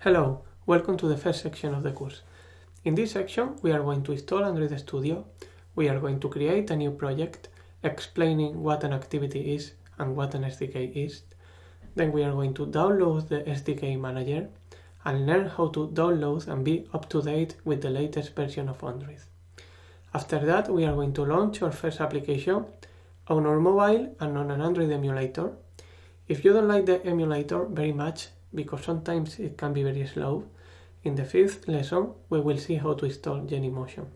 Hello, welcome to the first section of the course. In this section, we are going to install Android Studio. We are going to create a new project explaining what an activity is and what an SDK is. Then we are going to download the SDK manager and learn how to download and be up to date with the latest version of Android. After that, we are going to launch our first application on our mobile and on an Android emulator. If you don't like the emulator very much, because sometimes it can be very slow, in the fifth lesson we will see how to install Genymotion.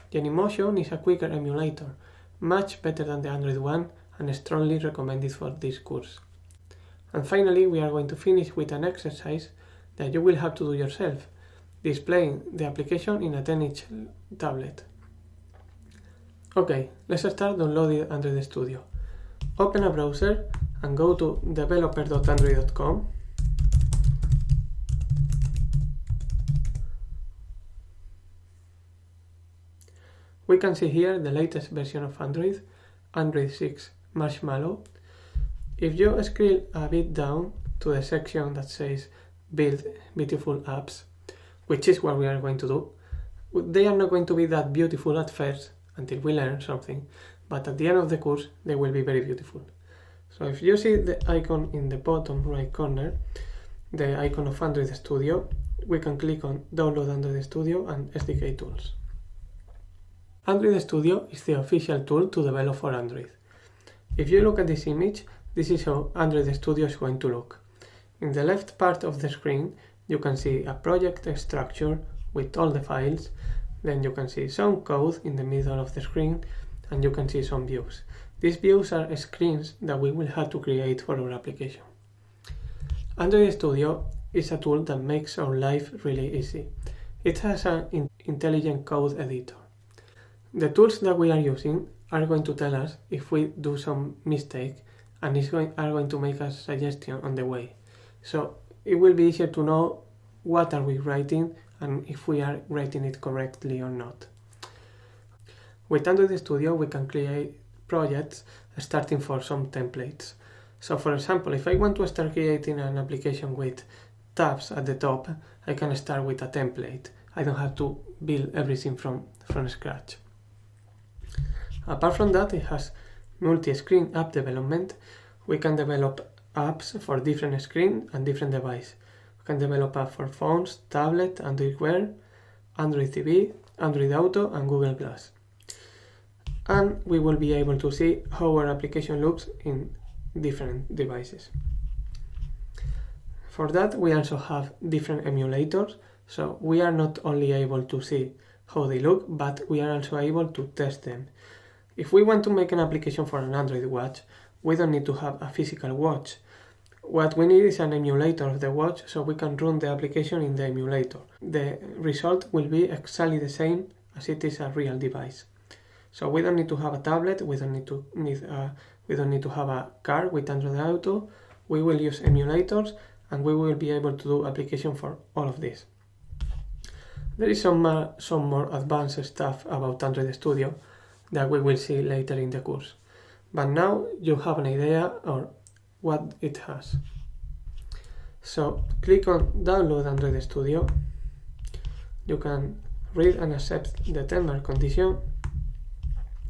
Genymotion is a quicker emulator, much better than the Android one and strongly recommended for this course. And finally we are going to finish with an exercise that you will have to do yourself, displaying the application in a 10-inch tablet. Okay, let's start downloading Android Studio. Open a browser and go to developer.android.com. We can see here the latest version of Android, Android 6 Marshmallow. If you scroll a bit down to the section that says Build Beautiful Apps, which is what we are going to do, they are not going to be that beautiful at first until we learn something, but at the end of the course they will be very beautiful. So if you see the icon in the bottom right corner, the icon of Android Studio, we can click on Download Android Studio and SDK Tools. Android Studio is the official tool to develop for Android. If you look at this image, this is how Android Studio is going to look. In the left part of the screen, you can see a project structure with all the files. Then you can see some code in the middle of the screen, and you can see some views. These views are screens that we will have to create for our application. Android Studio is a tool that makes our life really easy. It has an intelligent code editor. The tools that we are using are going to tell us if we do some mistake and are going to make a suggestion on the way. So it will be easier to know what are we writing and if we are writing it correctly or not. With Android Studio we can create projects starting for some templates. So for example, if I want to start creating an application with tabs at the top, I can start with a template. I don't have to build everything from scratch. Apart from that, it has multi-screen app development. We can develop apps for different screens and different devices. We can develop apps for phones, tablet, Android Wear, Android TV, Android Auto, and Google+. And we will be able to see how our application looks in different devices. For that, we also have different emulators, so we are not only able to see how they look, but we are also able to test them. If we want to make an application for an Android watch, we don't need to have a physical watch. What we need is an emulator of the watch so we can run the application in the emulator. The result will be exactly the same as it is a real device. So we don't need to have a tablet, we don't need to have a car with Android Auto. We will use emulators and we will be able to do application for all of this. There is some more advanced stuff about Android Studio that we will see later in the course. But now you have an idea of what it has. So click on Download Android Studio. You can read and accept the terms and conditions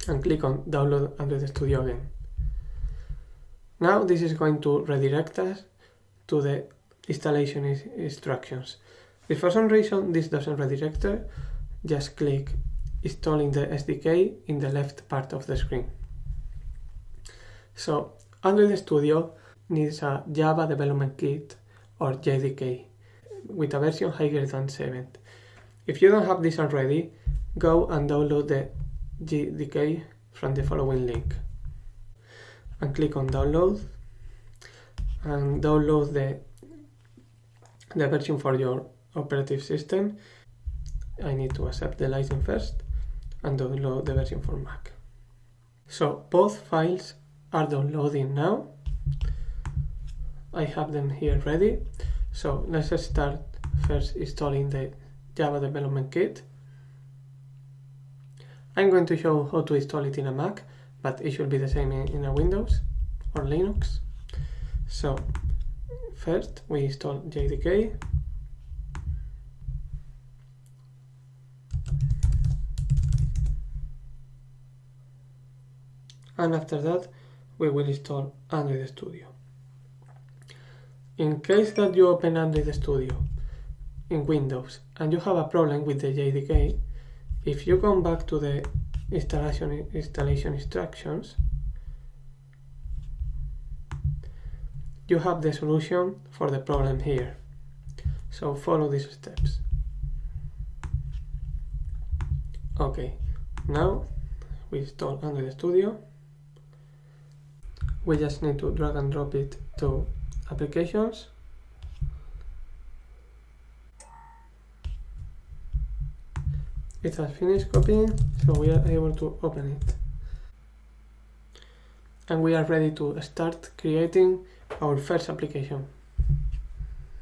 and click on Download Android Studio again. Now this is going to redirect us to the installation instructions. If for some reason this doesn't redirect us, just click Installing the SDK in the left part of the screen. So Android Studio needs a Java Development Kit or JDK with a version higher than 7. If you don't have this already, go and download the JDK from the following link and click on download and download the version for your operative system. I need to accept the license first and download the version for Mac. So both files are downloading now. I have them here ready. So let's start first installing the Java Development Kit. I'm going to show how to install it in a Mac, but it should be the same in a Windows or Linux. So first we install JDK and after that we will install Android Studio. In case that you open Android Studio in Windows and you have a problem with the JDK, if you come back to the installation instructions, you have the solution for the problem here. So follow these steps. Okay, now we install Android Studio. We just need to drag and drop it to Applications. It has finished copying, so we are able to open it. And we are ready to start creating our first application.